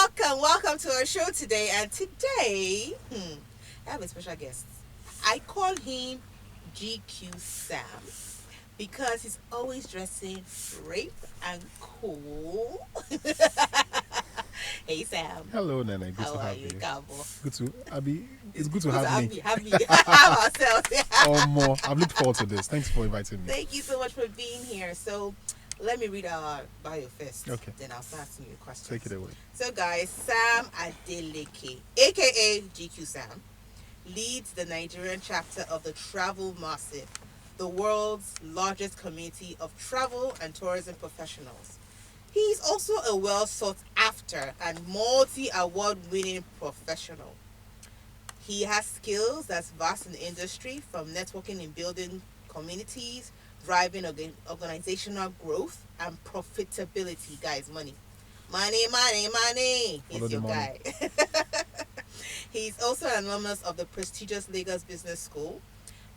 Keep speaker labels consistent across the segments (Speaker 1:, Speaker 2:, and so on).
Speaker 1: Welcome to our show today. And today, I have a special guest. I call him GQ Sam because he's always dressing brave and cool. Hey Sam.
Speaker 2: Hello, Nana. Good
Speaker 1: How
Speaker 2: to
Speaker 1: are
Speaker 2: have
Speaker 1: you,
Speaker 2: you.
Speaker 1: Cabo?
Speaker 2: Good to Abby. It's good to have me.
Speaker 1: Have me. Have ourselves.
Speaker 2: Or more. I've looked forward to this. Thanks for inviting me.
Speaker 1: Thank you so much for being here. So, let me read our bio first.
Speaker 2: Okay.
Speaker 1: Then I'll start asking you questions.
Speaker 2: Take it away.
Speaker 1: So, guys, Sam Adeleke, aka GQ Sam, leads the Nigerian chapter of the Travel Massive, the world's largest community of travel and tourism professionals. He's also a well sought after and multi award winning professional. He has skills that's vast in the industry, from networking and building communities, driving organizational growth, and profitability. Guys, money. Money. He's your guy. He's also an alumnus of the prestigious Lagos Business School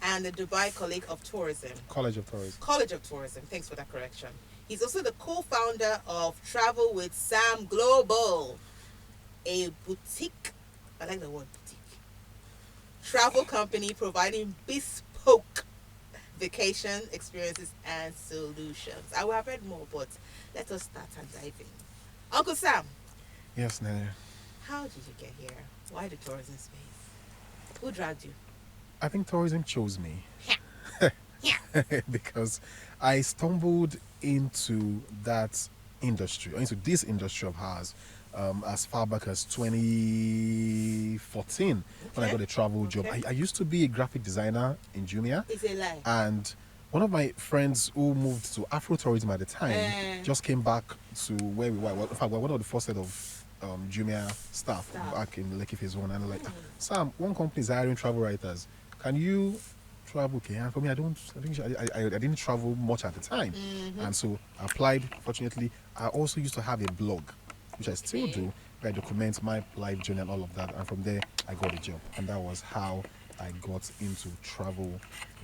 Speaker 1: and the Dubai College of Tourism.
Speaker 2: College of Tourism.
Speaker 1: College of Tourism. Thanks for that correction. He's also the co-founder of Travel with Sam Global, a boutique, I like the word boutique, travel company providing bespoke vacation experiences and solutions. I will have read more, but let us start and dive in. Uncle Sam.
Speaker 2: Yes, Nana.
Speaker 1: How did you get here? Why the tourism space? Who dragged you?
Speaker 2: I think tourism chose me.
Speaker 1: Yeah.
Speaker 2: Because I stumbled into that industry, or into this industry of ours, as far back as 2014 when I got a travel job. I used to be a graphic designer in Jumia.
Speaker 1: It's a lie.
Speaker 2: And one of my friends who moved to Afro Tourism at the time just came back to where we were. In fact, we were one of the first set of Jumia staff back in Lekki Phase 1. And like, Sam, one company is hiring travel writers. Can you travel? Okay, and for me, I didn't travel much at the time, and so I applied. Fortunately, I also used to have a blog, which I still do, where I document my life journey and all of that. And from there, I got a job, and that was how I got into travel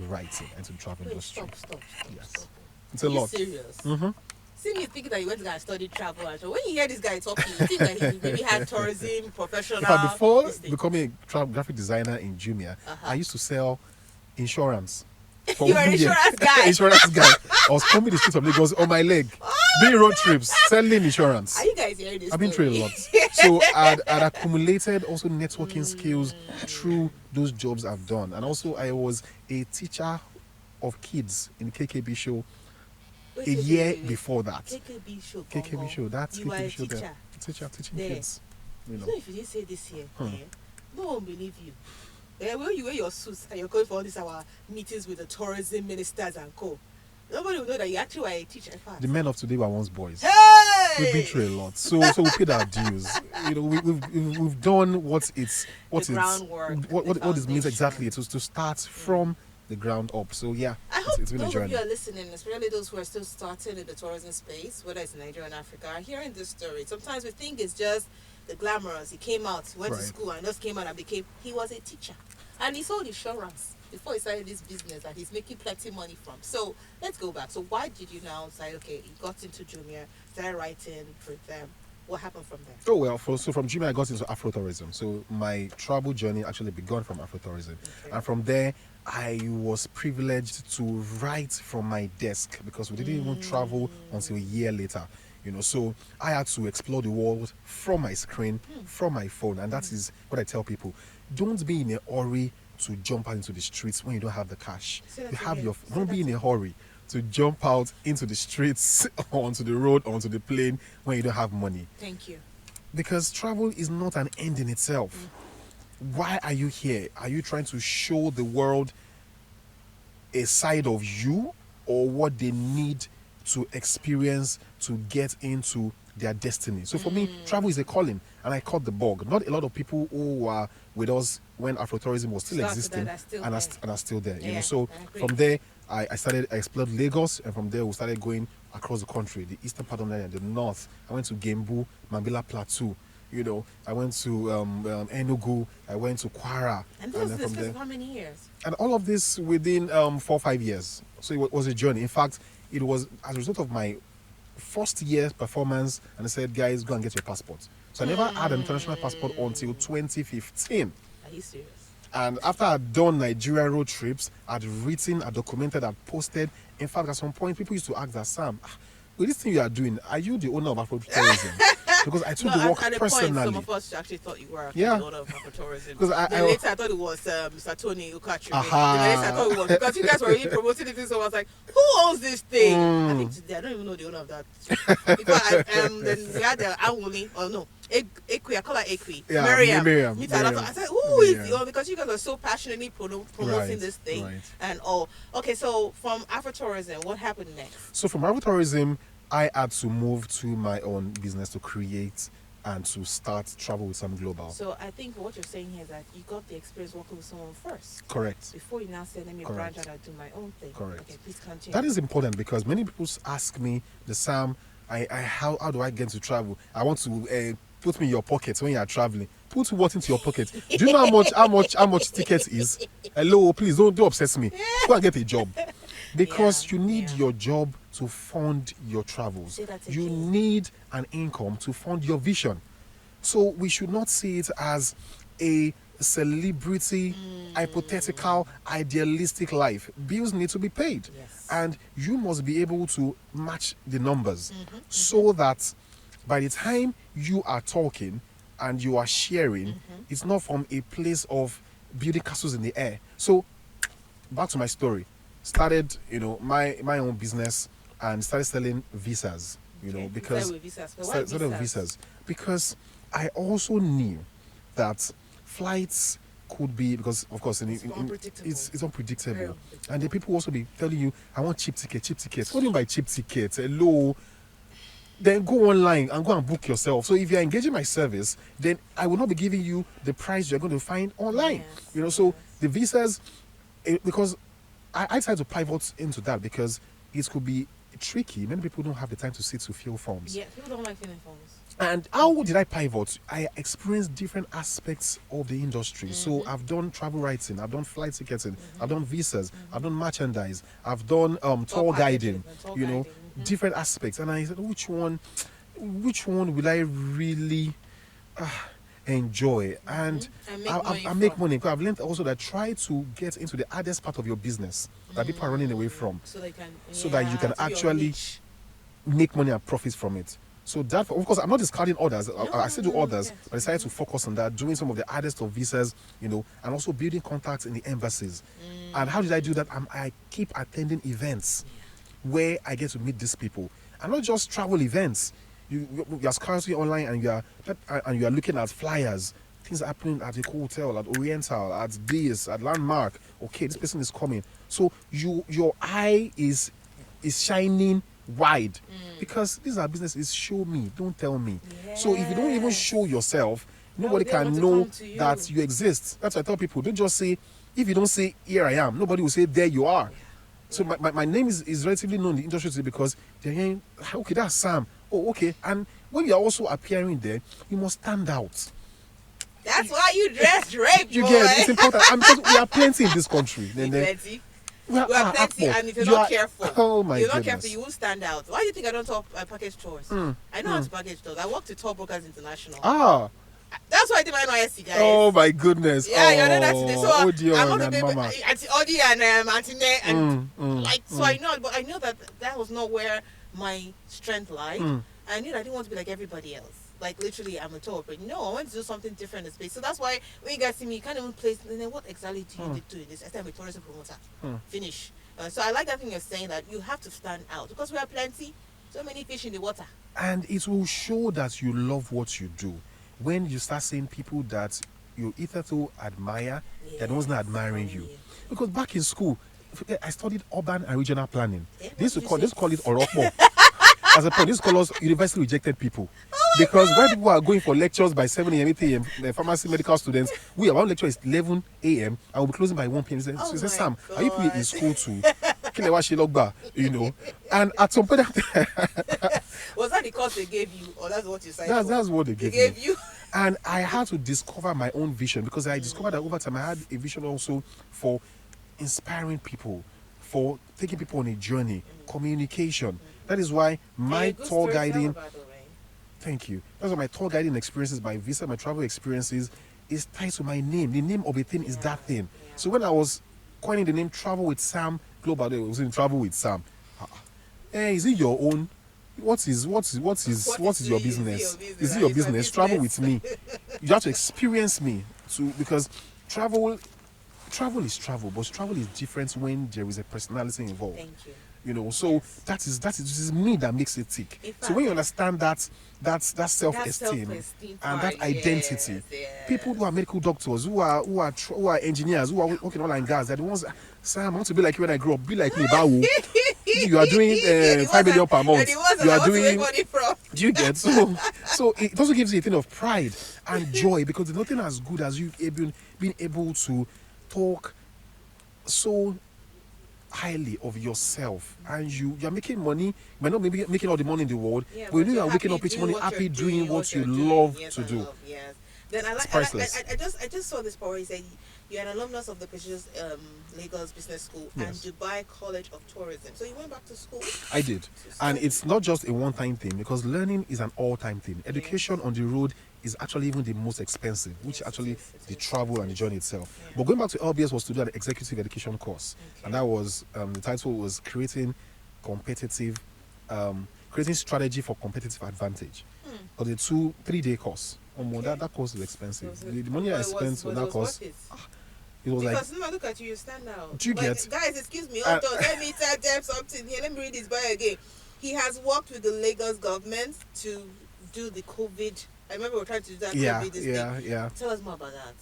Speaker 2: writing, into the travel industry.
Speaker 1: Stop.
Speaker 2: Yes, it's a lot.
Speaker 1: Serious? See me thinking that you went to go and study travel, and so when you hear this guy talking, you think that he maybe had tourism professional.
Speaker 2: In fact, before becoming a graphic designer in Jumia, I used to sell insurance.
Speaker 1: You're an insurance guy.
Speaker 2: Insurance guy. I was coming the streets of Lagos on my leg, doing road trips, selling insurance.
Speaker 1: Are you guys hearing this?
Speaker 2: I've been through a lot. So I'd accumulated also networking skills through those jobs I've done. And also I was a teacher of kids in KKB show a year before that.
Speaker 1: KKB show.
Speaker 2: KKB show. That's
Speaker 1: you
Speaker 2: KKB
Speaker 1: are
Speaker 2: show.
Speaker 1: Teacher.
Speaker 2: Teacher teaching
Speaker 1: There.
Speaker 2: kids. You know.
Speaker 1: If you didn't say this here, no one believe you. When you wear your suits and you're going for all these our meetings with the tourism ministers and co, nobody will know that you actually are a teacher.
Speaker 2: The men of today were once boys.
Speaker 1: Hey!
Speaker 2: We've been through a lot, so we paid our dues. You know, we've done what
Speaker 1: groundwork,
Speaker 2: what it means exactly. It was to start from the ground up. So yeah,
Speaker 1: I hope
Speaker 2: it's been a
Speaker 1: those
Speaker 2: journey.
Speaker 1: of you are listening, especially those who are still starting in the tourism space, whether it's Nigeria or Africa, are hearing this story. Sometimes we think it's just the glamorous. He came out, went to school, and just came out and he was a teacher. And he sold insurance before he started this business that he's making plenty money from. So let's go back. So why did you now say, okay, you got into Jumia, started writing for them? What happened from there?
Speaker 2: Oh well, so from Jumia I got into Afro Tourism. So my travel journey actually began from Afro Tourism, and from there I was privileged to write from my desk because we didn't even travel until a year later. You know, so I had to explore the world from my screen, from my phone, and that is what I tell people: don't be in a hurry to jump out into the streets when you don't have the cash. Don't be in a hurry to jump out into the streets, onto the road, onto the plane when you don't have money.
Speaker 1: Thank you.
Speaker 2: Because travel is not an end in itself. Why are you here? Are you trying to show the world a side of you, or what they need to experience to get into their destiny? So for me, travel is a calling, and I caught the bug. Not a lot of people who were with us when Afrotourism was still existing and are still there. You know, so from there I explored Lagos, and from there we started going across the country, the eastern part of Nigeria, the north. I went to Gembu, Mambila Plateau. You know, I went to Enugu, I went to Kwara.
Speaker 1: And this was for how many years?
Speaker 2: And all of this within 4 or 5 years. So it was a journey. In fact, it was as a result of my first year performance, and I said, guys, go and get your passport. So I never had an international passport until 2015.
Speaker 1: Are you serious?
Speaker 2: And after I'd done Nigerian road trips, I'd written, I'd documented, I'd posted. In fact, at some point, people used to ask that, Sam, with this thing you are doing, are you the owner of Afro Tourism? Because I took the work
Speaker 1: at
Speaker 2: personally.
Speaker 1: Point, some of us actually thought you were
Speaker 2: Yeah.
Speaker 1: the owner of Afro Tourism.
Speaker 2: Because
Speaker 1: later I thought it was Mr. Tony Ukachi.
Speaker 2: Aha.
Speaker 1: Then later I thought it was, because you guys were really promoting it, so I was like, who owns this thing? I think today, I don't even know the owner of that. Because then we had the Anwuli, or no, Equi, I call her Equi.
Speaker 2: Yeah,
Speaker 1: Miriam.
Speaker 2: Miriam.
Speaker 1: I said, who is the owner? Because you guys are so passionately promoting this thing.
Speaker 2: Right.
Speaker 1: And all. Okay, so from Afro Tourism, what happened next?
Speaker 2: So from Afro Tourism, I had to move to my own business to create and to start Travel with Sam Global.
Speaker 1: So I think what you're saying here is that you got the experience working with someone first.
Speaker 2: Correct.
Speaker 1: Before you now say, let me branch out and do my own thing.
Speaker 2: Correct.
Speaker 1: Okay, please continue.
Speaker 2: That is important because many people ask me, the Sam, how do I get into travel? I want to put me in your pocket when you are traveling. Put what into your pocket? Do you know how much ticket is? Hello, please don't obsess me. Go and get a job. Because you need your job to fund your travels. You need an income to fund your vision. So we should not see it as a celebrity, hypothetical, idealistic life. Bills need to be paid.
Speaker 1: Yes.
Speaker 2: And you must be able to match the numbers so that by the time you are talking and you are sharing, it's not from a place of building castles in the air. So back to my story. Started, my own business and started selling visas, because started with visas because I also knew that flights could be, because of course it's unpredictable. And the people also be telling you, I want cheap tickets. What do you mean by cheap tickets? Hello. Then go online and go and book yourself. So if you're engaging my service, then I will not be giving you the price you're going to find online. So the visas, because I try to pivot into that because it could be tricky. Many people don't have the time to sit to fill forms.
Speaker 1: Yeah, people don't like filling forms.
Speaker 2: And how did I pivot? I experienced different aspects of the industry. So I've done travel writing, I've done flight ticketing, I've done visas, I've done merchandise, I've done tour guiding, different aspects. And I said, which one will I really enjoy and make money? Because I've learned also that try to get into the hardest part of your business that people are running away from, so that you can actually make money and profit from it. So that, of course, I'm not discarding others. I still do others, but I decided to focus on that, doing some of the hardest of visas, and also building contacts in the embassies. And how did I do that? I keep attending events where I get to meet these people, and not just travel events. You are scouring online and you are looking at flyers, things happening at the hotel, at Oriental, at this, at Landmark. Okay, this person is coming. So your eye is shining wide because these are businesses. Show me, don't tell me. Yes. So if you don't even show yourself, nobody can know that you exist. That's why I tell people, don't just say, if you don't say here I am, nobody will say there you are. So my name is relatively known in the industry today because they're hearing, okay, that's Sam. Oh, okay. And when you're also appearing there, you must stand out.
Speaker 1: That's why you dress right,
Speaker 2: you get it's important. And because we are plenty in this country.
Speaker 1: Plenty. We are plenty, and if you're not careful, you will stand out. Why do you think I don't talk package tours? I know how to package tours. I worked with Tour Brokers International. That's why I did my NYSC, guys.
Speaker 2: Oh my goodness.
Speaker 1: Yeah, you know that today. So
Speaker 2: I'm
Speaker 1: on the baby, Auntie Audie and Auntie Ne, and so I know, but I know that was not where my strength lied. I knew that I didn't want to be like everybody else. Like literally, I'm a tour, but no, I want to do something different in space. So that's why when you guys see me, you can't even place. And then what exactly do you do in this? I said I'm a tourism promoter. Finish. So I like that thing you're saying, that you have to stand out because we are plenty, so many fish in the water. And
Speaker 2: it will show that you love what you do when you start seeing people that you either to admire, that one's not admiring you. Because back in school, I studied urban and regional planning. They used to call it Orokmo. As a point, this call university rejected people. Because when people are going for lectures by 7 a.m., 8 a.m., the pharmacy medical students, our lecture is 11 a.m. and we'll be closing by 1 p.m. She said, Sam, are you in school too? And at some point,
Speaker 1: was that the course they gave you, or that's what you said?
Speaker 2: That's what they gave you. And I had to discover my own vision because I discovered that over time I had a vision also for inspiring people, for taking people on a journey, communication. That is why my
Speaker 1: You're a good
Speaker 2: tour
Speaker 1: storyteller,
Speaker 2: guiding,
Speaker 1: by the way.
Speaker 2: thank you. That's why my tour guiding experiences, my visa, my travel experiences is tied to my name. The name of a thing is that thing.
Speaker 1: Yeah.
Speaker 2: So when I was coining the name Travel with Sam Global, it was in Travel with Sam. Hey, is it your own? What is your business? Is it your business? Travel with me. You have to experience me because travel is travel, but travel is different when there is a personality involved.
Speaker 1: Thank you.
Speaker 2: You know, so
Speaker 1: Yes.
Speaker 2: that is this is me that makes it tick.
Speaker 1: In
Speaker 2: So when you
Speaker 1: fact,
Speaker 2: understand that self-esteem
Speaker 1: self-esteem
Speaker 2: and that
Speaker 1: part,
Speaker 2: identity,
Speaker 1: yes.
Speaker 2: people who are medical doctors, who are engineers, who are working oil and gas, they're the ones. Sam, I want to be like you when I grow up. Be like me, Bawu. You are doing
Speaker 1: Yeah,
Speaker 2: 5 million per month.
Speaker 1: And the ones that
Speaker 2: You
Speaker 1: I
Speaker 2: are
Speaker 1: want to
Speaker 2: doing.
Speaker 1: make money from.
Speaker 2: Do you get so it also gives you a thing of pride and joy because there's nothing as good as you being able to talk so highly of yourself, and you're making money. You might not be making all the money in the world,
Speaker 1: Yeah,
Speaker 2: but you know
Speaker 1: you're
Speaker 2: you're waking up each morning happy doing what you love to do.
Speaker 1: Yes. Then I
Speaker 2: It's
Speaker 1: like.
Speaker 2: priceless.
Speaker 1: I just saw this story. Say you're an alumnus of the prestigious Lagos Business School
Speaker 2: Yes.
Speaker 1: and Dubai College of Tourism. So you went back to school.
Speaker 2: I did, and it's not just a one-time thing because learning is an all-time thing. Education on the road is actually even the most expensive, which
Speaker 1: Yes,
Speaker 2: actually
Speaker 1: it is.
Speaker 2: the travel and the journey itself.
Speaker 1: Yeah.
Speaker 2: But going back to LBS was to do an executive education course,
Speaker 1: Okay.
Speaker 2: and that was the title was creating strategy for competitive advantage. But the 3-day course,
Speaker 1: Okay.
Speaker 2: that course is expensive.
Speaker 1: Was it-
Speaker 2: The money I
Speaker 1: but it
Speaker 2: spent
Speaker 1: was-
Speaker 2: on
Speaker 1: but
Speaker 2: that
Speaker 1: it
Speaker 2: course,
Speaker 1: was
Speaker 2: it was like
Speaker 1: because now look at you, you stand out.
Speaker 2: Do you
Speaker 1: Like,
Speaker 2: get-
Speaker 1: guys? Excuse me, hold on. Let me tell them something here. Let me read this bio again. He has worked with the Lagos government to do the COVID. I remember we were trying to do that COVID this thing.
Speaker 2: yeah.
Speaker 1: Tell us more about that.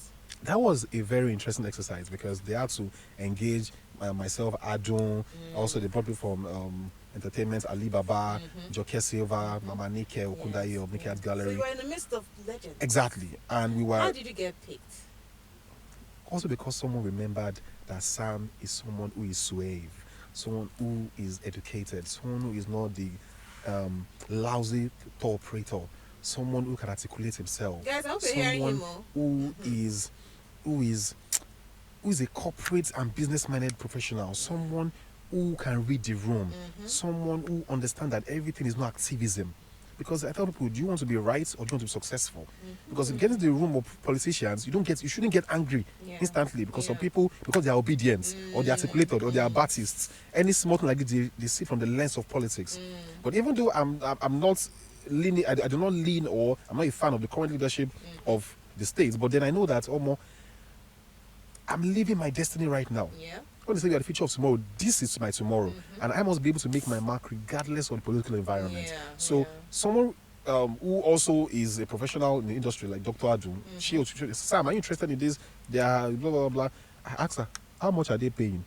Speaker 2: That was a very interesting exercise because they had to engage myself, Adun, also they brought people from entertainment, Alibaba, Joke Silva, Mama Nike, Okundaye of Nike Art
Speaker 1: So
Speaker 2: Gallery.
Speaker 1: you were in the midst of legends.
Speaker 2: Exactly. And we
Speaker 1: How
Speaker 2: were
Speaker 1: did you get picked?
Speaker 2: also because someone remembered that Sam is someone who is suave, someone who is educated, someone who is not the lousy tour operator, someone who can articulate himself.
Speaker 1: Guys, I hope you're hearing
Speaker 2: someone
Speaker 1: him more.
Speaker 2: who is a corporate and business-minded professional, someone who can read the room, someone who understands that everything is not activism. Because I tell people, do you want to be right or do you want to be successful? Because if you get into the room of politicians, you shouldn't get angry instantly because some people, because they are obedient or they are articulated or they are Baptists, any small thing like this, they see from the lens of politics. But even though I'm not leaning, I do not lean or I'm not a fan of the current leadership of the states, but then I know that I'm living my destiny right now.
Speaker 1: Yeah.
Speaker 2: When they say you are the future of tomorrow, this is my tomorrow, and I must be able to make my mark regardless of the political environment.
Speaker 1: Yeah,
Speaker 2: So someone who also is a professional in the industry, like Dr. Adun, she Sam, are you interested in this? They are blah blah blah. I asked her, how much are they paying?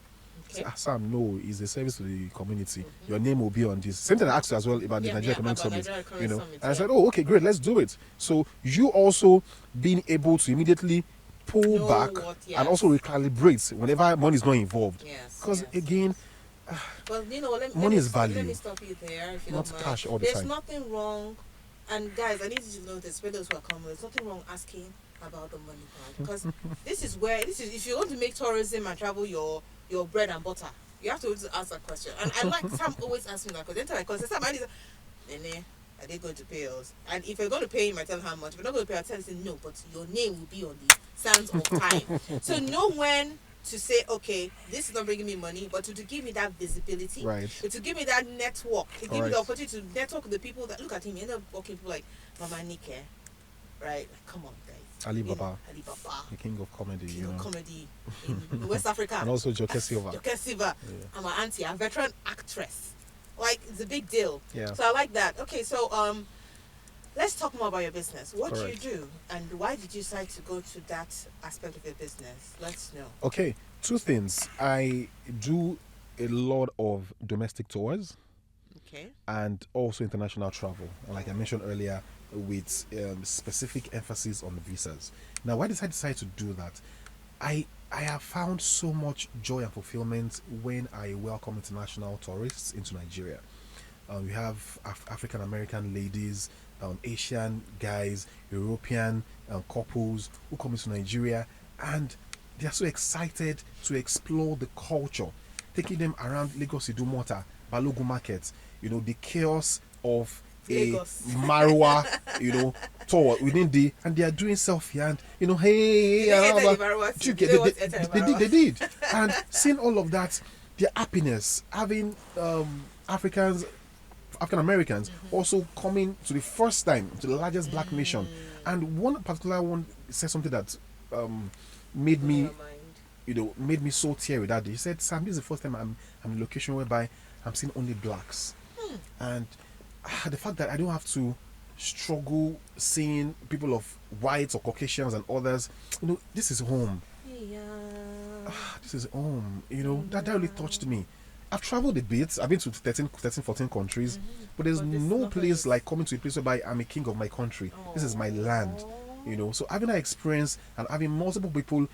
Speaker 1: Okay.
Speaker 2: Sam, no, it's a service to the community. Your name will be on this. Same thing I asked her as well about the Nigerian Economic
Speaker 1: about
Speaker 2: Summit.
Speaker 1: Nigerian Economic Summit,
Speaker 2: And I said, oh, okay, great, let's do it. So you also being able to immediately pull
Speaker 1: Know
Speaker 2: back
Speaker 1: what,
Speaker 2: and also recalibrate whenever money is not involved.
Speaker 1: Yes.
Speaker 2: Because
Speaker 1: yes.
Speaker 2: again,
Speaker 1: Well,
Speaker 2: money is
Speaker 1: Let
Speaker 2: value,
Speaker 1: me stop you there if you
Speaker 2: not
Speaker 1: don't mind.
Speaker 2: cash all the
Speaker 1: There's
Speaker 2: time.
Speaker 1: nothing wrong, and guys, I need you to know this. For those who are coming, there's nothing wrong asking about the money part because this is if you want to make tourism and travel your bread and butter, you have to ask that question. And I like Sam always asking that question. Anytime I call, Sam, Nene, are they going to pay us? And if you're going to pay him, I tell him how much. If you're not going to pay, I tell him no, but your name will be on the sands of time. So know when to say, okay, this is not bringing me money, but to give me that visibility,
Speaker 2: Right.
Speaker 1: to give me that network, to give me
Speaker 2: Alright.
Speaker 1: the opportunity to network with the people that look at him. You end up working people like Mama Nike, right? Like, come on, guys.
Speaker 2: Alibaba,
Speaker 1: Alibaba,
Speaker 2: the king of comedy,
Speaker 1: king of comedy in West Africa,
Speaker 2: and also Joke Silva.
Speaker 1: Joke Silva. I'm an auntie, a veteran actress. Like, it's a big deal.
Speaker 2: Yeah.
Speaker 1: So I like that. Okay, so let's talk more about your business. What do you
Speaker 2: Correct.
Speaker 1: do, and why did you decide to go to that aspect of your business? Let's know.
Speaker 2: Okay, two things. I do a lot of domestic tours
Speaker 1: Okay.
Speaker 2: and also international travel. And like I mentioned earlier, with specific emphasis on visas. Now, why did I decide to do that? I have found so much joy and fulfillment when I welcome international tourists into Nigeria. We have African American ladies, Asian guys, European couples who come into Nigeria, and they are so excited to explore the culture. Taking them around Lagos Idumota Balogun Market, the chaos of a
Speaker 1: Lagos.
Speaker 2: Marwa, tour within and they are doing selfie and hey,
Speaker 1: Did they enter the Marwa too? Did they want to enter the Marwa?
Speaker 2: they did, and seeing all of that, their happiness, having African Americans also coming to the first time to the largest black nation, and one particular one said something that made me made me so teary that day. He said, "Sam, this is the first time I'm in a location whereby I'm seeing only blacks, and the fact that I don't have to struggle seeing people of whites or Caucasians and others, this is home.
Speaker 1: Yeah.
Speaker 2: This is home. That really touched me. I've traveled a bit. I've been to 13, 14 countries, but there's no place like coming to a place whereby I'm a king of my country. This is my land, So having that experience and having multiple people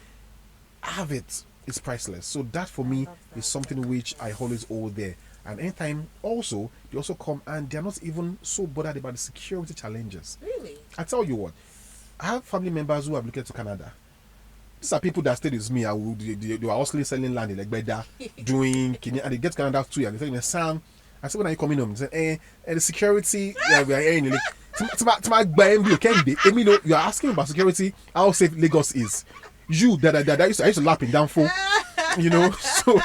Speaker 2: have it is priceless. So that for me is something which I always hold there. And anytime also, they also come and they're not even so bothered about the security challenges.
Speaker 1: Really?
Speaker 2: I tell you what, I have family members who have looked to Canada. These are people that stayed with me. They were hustling, selling land in like Beda, doing Kenya, and they get to Canada too. And they tell me, Sam, I said, when are you coming home? They say, the security, we are in. You are asking about security, how safe Lagos is. You that I used to lap in down for, So,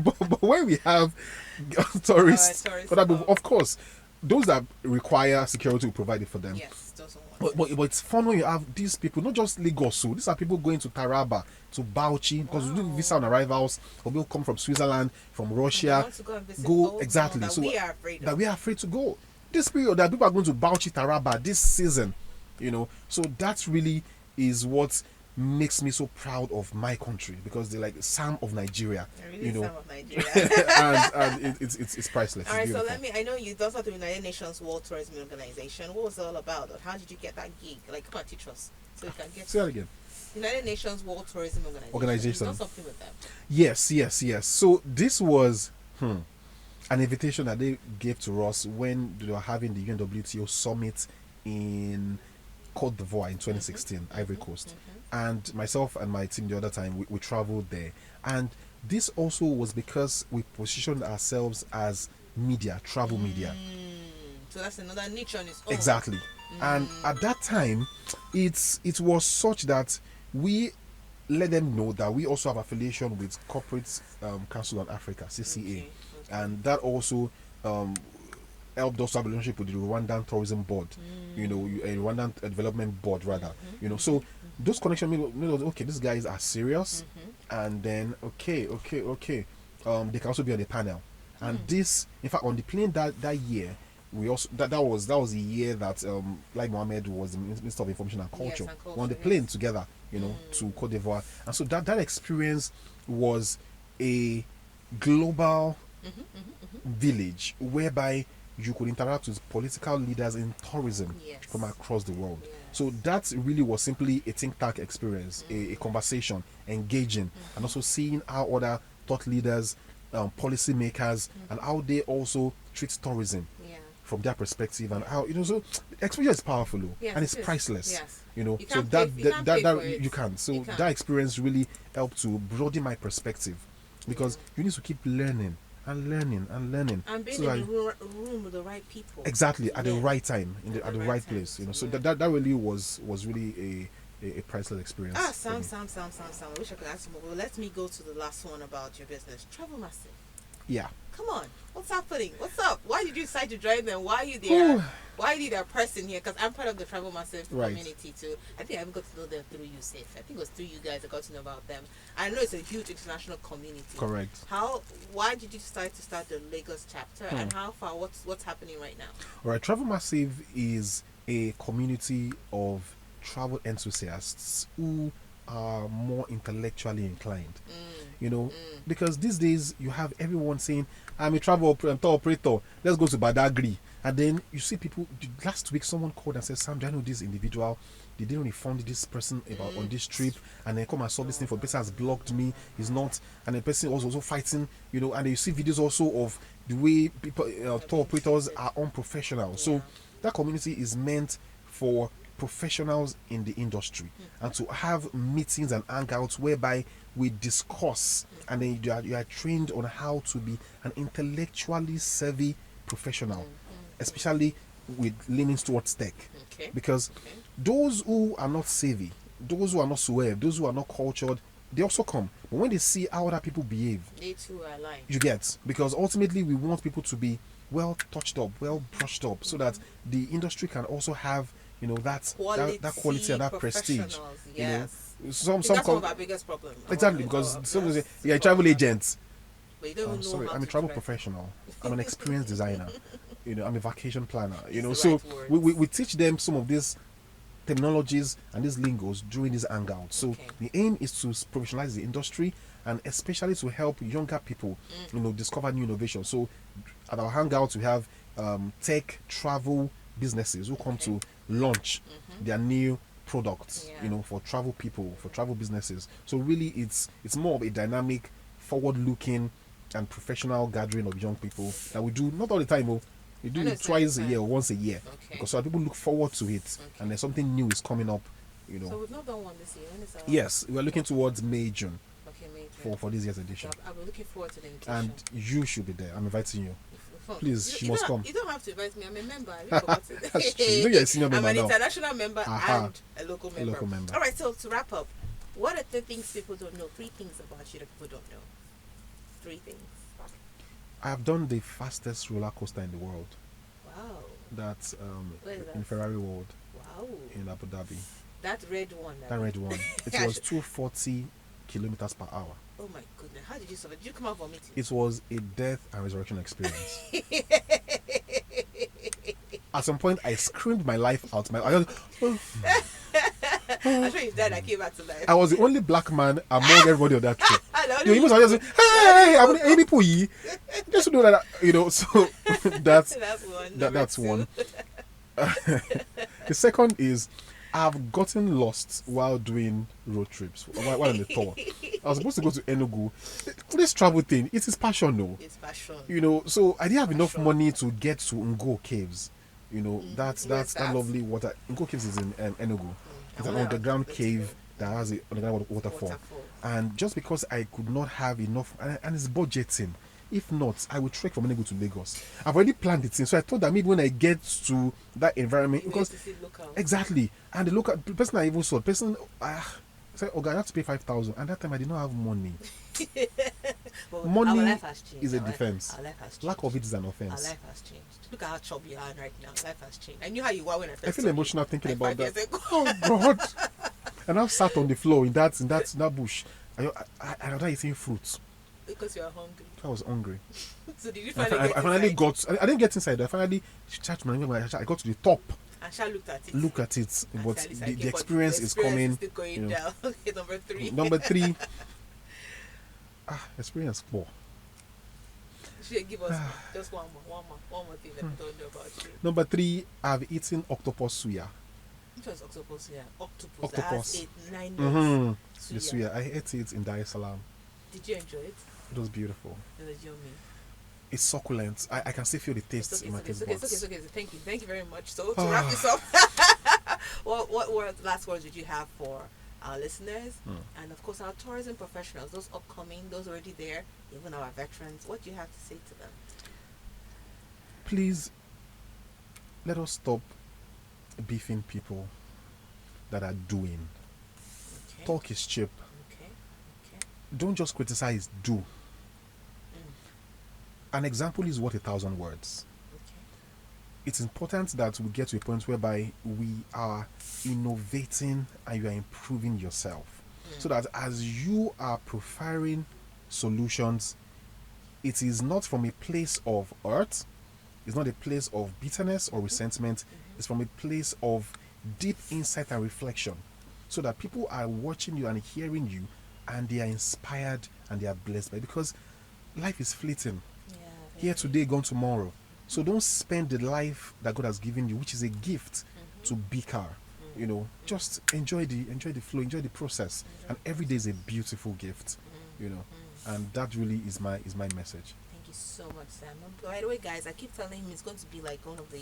Speaker 2: but when we have tourists, of course, those that require security will provide it for them.
Speaker 1: Yes.
Speaker 2: But it's fun when you have these people, not just Lagos. So these are people going to Taraba, to Bauchi, because we do visa on arrivals, or people come from Switzerland, from Russia, go exactly.
Speaker 1: That
Speaker 2: so
Speaker 1: we are afraid
Speaker 2: that we are afraid to go. This period that people are going to Bauchi, Taraba this season, So that really is what makes me so proud of my country, because they're like Sam of Nigeria,
Speaker 1: Sam of Nigeria.
Speaker 2: and it's priceless.
Speaker 1: All right, so I know you done something with the United Nations World Tourism Organization. What was it all about? Or how did you get that gig? Like, come on, teach us so we can get.
Speaker 2: Say that again.
Speaker 1: United Nations World Tourism Organization. You done something with them?
Speaker 2: Yes. So this was an invitation that they gave to us when they were having the UNWTO summit in Côte d'Ivoire in 2016, Ivory Coast. And myself and my team the other time, we traveled there. And this also was because we positioned ourselves as media, travel media.
Speaker 1: So that's another niche on its own.
Speaker 2: Exactly. And at that time, it was such that we let them know that we also have affiliation with Corporate Council on Africa, CCA. Okay. And that also helped us have a relationship with the Rwanda Tourism Board, a Rwanda Development Board rather, So those connections made okay, these guys are serious, and then okay, they can also be on the panel. And this, in fact, on the plane that year, we also that was the year that like Mohammed was the Minister of Information and Culture.
Speaker 1: Yes, and culture,
Speaker 2: we're on the plane together, to Côte d'Ivoire, and so that experience was a global village whereby you could interact with political leaders in tourism from across the world. So that really was simply a think tank experience, a conversation, engaging, and also seeing how other thought leaders, policy makers, and how they also treat tourism from their perspective, and how so experience is powerful, and it's priceless. So you can. So that experience really helped to broaden my perspective, because you need to keep learning and learning
Speaker 1: and being in the room with the right people,
Speaker 2: exactly at the right time, at the right place. So that really was really a priceless experience.
Speaker 1: Sam. I wish I could ask you more, but let me go to the last one about your business, Travel Massive.
Speaker 2: Yeah.
Speaker 1: Come on, what's happening? What's up? Why did you decide to join them? Why are you there? Why are you that person here? Because I'm part of the Travel Massive community too. I think I even got to know them through you, Safe. I think it was through you guys I got to know about them. I know it's a huge international community.
Speaker 2: Correct.
Speaker 1: Why did you decide to start the Lagos chapter, and how far? What's happening right now? All
Speaker 2: right, Travel Massive is a community of travel enthusiasts who are more intellectually inclined. Because these days you have everyone saying, I'm a travel operator, let's go to Badagry. And then you see people, last week someone called and said, Sam, do I know this individual? They didn't refund this person about on this trip, and then come and solve this thing for the person has blocked me, he's not, and the person was also fighting, and then you see videos also of the way people tour operators are unprofessional. So that community is meant for professionals in the industry and to have meetings and hangouts whereby we discuss and then you are trained on how to be an intellectually savvy professional, especially with leaning towards tech.
Speaker 1: Okay.
Speaker 2: Because those who are not savvy, those who are not suave, those who are not cultured, they also come. But when they see how other people behave,
Speaker 1: They too are aligned.
Speaker 2: you get, because ultimately we want people to be well touched up, well brushed up, so that the industry can also have, you know, that quality and that prestige.
Speaker 1: Professionals,
Speaker 2: You know,
Speaker 1: yes.
Speaker 2: some
Speaker 1: That's one
Speaker 2: com-
Speaker 1: of our biggest problems.
Speaker 2: exactly, because some say, yeah, a travel agent.
Speaker 1: But you don't even know
Speaker 2: Sorry,
Speaker 1: how
Speaker 2: I'm a
Speaker 1: to
Speaker 2: travel
Speaker 1: dress.
Speaker 2: professional. I'm an experienced designer. You know, I'm a vacation planner. You know,
Speaker 1: It's
Speaker 2: so
Speaker 1: the right
Speaker 2: we teach them some of these terminologies and these lingos during these hangouts. So
Speaker 1: Okay.
Speaker 2: the aim is to professionalize the industry and especially to help younger people, you know, discover new innovations. So at our hangouts we have tech travel businesses who come to launch their new products,
Speaker 1: Yeah.
Speaker 2: you know, for travel people, for travel businesses. So really it's more of a dynamic, forward-looking and professional gathering of young people that we do not all the time. We do
Speaker 1: I know
Speaker 2: it
Speaker 1: it's
Speaker 2: twice a
Speaker 1: not
Speaker 2: year or once a year,
Speaker 1: Okay.
Speaker 2: because so that people look forward to it,
Speaker 1: Okay.
Speaker 2: and there's something new is coming up, you know.
Speaker 1: So we've not done one this year. When is our
Speaker 2: Yes, we're looking towards May, June
Speaker 1: Okay, May.
Speaker 2: for this year's edition,
Speaker 1: So I'll be looking forward to the invitation.
Speaker 2: and you should be there. I'm inviting you.
Speaker 1: Fuck.
Speaker 2: Please,
Speaker 1: You
Speaker 2: she
Speaker 1: don't-
Speaker 2: must
Speaker 1: you don't-
Speaker 2: come.
Speaker 1: You don't have to invite me. I'm a member. I really forgot it.
Speaker 2: That's true. You know you're a senior
Speaker 1: I'm
Speaker 2: member
Speaker 1: an
Speaker 2: now.
Speaker 1: international member
Speaker 2: Aha.
Speaker 1: and a local
Speaker 2: A
Speaker 1: member.
Speaker 2: local member.
Speaker 1: All right. So to wrap up, what are the things people don't know? 3 things about you that people don't know. 3 things.
Speaker 2: I have done the fastest roller coaster in the world.
Speaker 1: Wow.
Speaker 2: That's
Speaker 1: Where is
Speaker 2: in
Speaker 1: that?
Speaker 2: Ferrari World
Speaker 1: Wow.
Speaker 2: in Abu Dhabi.
Speaker 1: That red one.
Speaker 2: That red one. It was 240 kilometers per hour.
Speaker 1: Oh my goodness. How did you survive? Did you come out vomiting?
Speaker 2: It was a death and resurrection experience. At some point, I screamed my life out.
Speaker 1: I'm sure you died. I came back to life.
Speaker 2: I was the only black man among everybody on that trip.
Speaker 1: I know.
Speaker 2: You must have just say, hey, I'm Amy Puyi. Just to know that, you know, so that's
Speaker 1: one.
Speaker 2: that's
Speaker 1: Two.
Speaker 2: one. The second is I've gotten lost while doing road trips, while on the tour. I was supposed to go to Enugu. This travel thing, it is passion, though.
Speaker 1: It's passion.
Speaker 2: You know, so I didn't have enough
Speaker 1: Passion.
Speaker 2: money to get to Ngo Caves. You know, that's
Speaker 1: Where's
Speaker 2: that
Speaker 1: that?
Speaker 2: lovely water. Ngo Caves is in Enugu. It's
Speaker 1: I
Speaker 2: an
Speaker 1: wanna-
Speaker 2: underground
Speaker 1: let's
Speaker 2: cave
Speaker 1: go.
Speaker 2: that has an underground waterfall. And just because I could not have enough, and it's budgeting. If not, I would trek from Enugu to Lagos. I've already planned it in, so I thought that maybe when I get to that environment,
Speaker 1: You
Speaker 2: because
Speaker 1: need to see local.
Speaker 2: exactly, and the person I even saw, said, "Okay, I have to pay 5,000," and that time I did not have money.
Speaker 1: But
Speaker 2: Money
Speaker 1: our life has changed.
Speaker 2: is a
Speaker 1: Our life-
Speaker 2: defense.
Speaker 1: Our life has changed.
Speaker 2: Lack of it is an
Speaker 1: Our
Speaker 2: offense.
Speaker 1: life has changed. Look at how chubby you are right now. Life has changed. I knew how you were when I first
Speaker 2: I feel
Speaker 1: saw you,
Speaker 2: emotional thinking
Speaker 1: like
Speaker 2: about
Speaker 1: 5
Speaker 2: that.
Speaker 1: years ago.
Speaker 2: Oh God! And I've sat on the floor in that bush. I was eating fruits.
Speaker 1: Because you are hungry.
Speaker 2: I was hungry.
Speaker 1: So did you
Speaker 2: I
Speaker 1: finally get
Speaker 2: finally
Speaker 1: inside?
Speaker 2: got. I didn't get inside. I finally charged my name. I got to the top.
Speaker 1: And Sha looked at it.
Speaker 2: Look at it,
Speaker 1: And
Speaker 2: but
Speaker 1: Sha is
Speaker 2: the
Speaker 1: like, "Okay, but
Speaker 2: experience is coming.
Speaker 1: still going
Speaker 2: you know.
Speaker 1: down. Okay, number 3.
Speaker 2: Number 3. Experience 4.
Speaker 1: Should give us just one more thing that we don't know about you.
Speaker 2: Number 3. I've eaten octopus suya.
Speaker 1: Which was octopus? Yeah, octopus.
Speaker 2: Octopus.
Speaker 1: That has 8, 9
Speaker 2: Mm-hmm.
Speaker 1: legs.
Speaker 2: The
Speaker 1: Suya.
Speaker 2: suya. I ate it in Dar es Salaam.
Speaker 1: Did you enjoy it?
Speaker 2: It was beautiful.
Speaker 1: It was yummy.
Speaker 2: It's succulent. I can still feel the taste
Speaker 1: It's okay,
Speaker 2: in my
Speaker 1: it's
Speaker 2: taste
Speaker 1: okay, it's
Speaker 2: buds.
Speaker 1: okay, it's okay. Thank you very much. So to wrap this up, what last words would you have for our listeners and of course our tourism professionals, those upcoming, those already there, even our veterans? What do you have to say to them?
Speaker 2: Please, let us stop beefing people that are doing.
Speaker 1: Okay.
Speaker 2: Talk is cheap.
Speaker 1: Okay.
Speaker 2: Don't just criticize, do. An example is worth 1,000 words.
Speaker 1: Okay.
Speaker 2: It's important that we get to a point whereby we are innovating and you are improving yourself. So that as you are profiling solutions, it is not from a place of hurt, it's not a place of bitterness or resentment, it's from a place of deep insight and reflection. So that people are watching you and hearing you and they are inspired and they are blessed by it, because life is fleeting. Here today, gone tomorrow. So don't spend the life that God has given you, which is a gift, to bicker. You know, just enjoy the flow, enjoy the process, and every day is a beautiful gift. You know, and that really is my message.
Speaker 1: Thank you so much, Sam. By the way, guys, I keep telling him he's going to be like one of the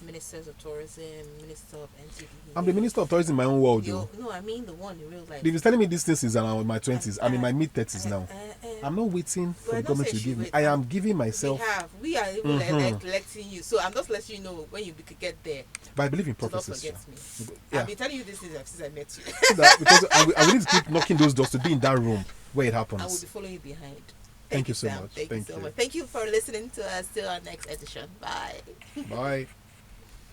Speaker 1: ministers of tourism, minister of NTD.
Speaker 2: I'm the minister of tourism in my own world, though.
Speaker 1: No, I mean the one in real life.
Speaker 2: They've been telling me these things since around my 20s. I'm in my mid-30s now. I'm not waiting for the government to give me. I am giving myself.
Speaker 1: We are even electing you. So I'm just letting you know when you could get there.
Speaker 2: But I believe in
Speaker 1: Do not
Speaker 2: prophecies.
Speaker 1: forget me.
Speaker 2: Yeah.
Speaker 1: I've been telling you this since I met you.
Speaker 2: Because I will need to keep knocking those doors to be in that room where it happens.
Speaker 1: I will be following you behind.
Speaker 2: Thank you so
Speaker 1: Sam.
Speaker 2: much.
Speaker 1: Thank you so much. Thank you for listening to us. Till our next edition. Bye.
Speaker 2: Bye.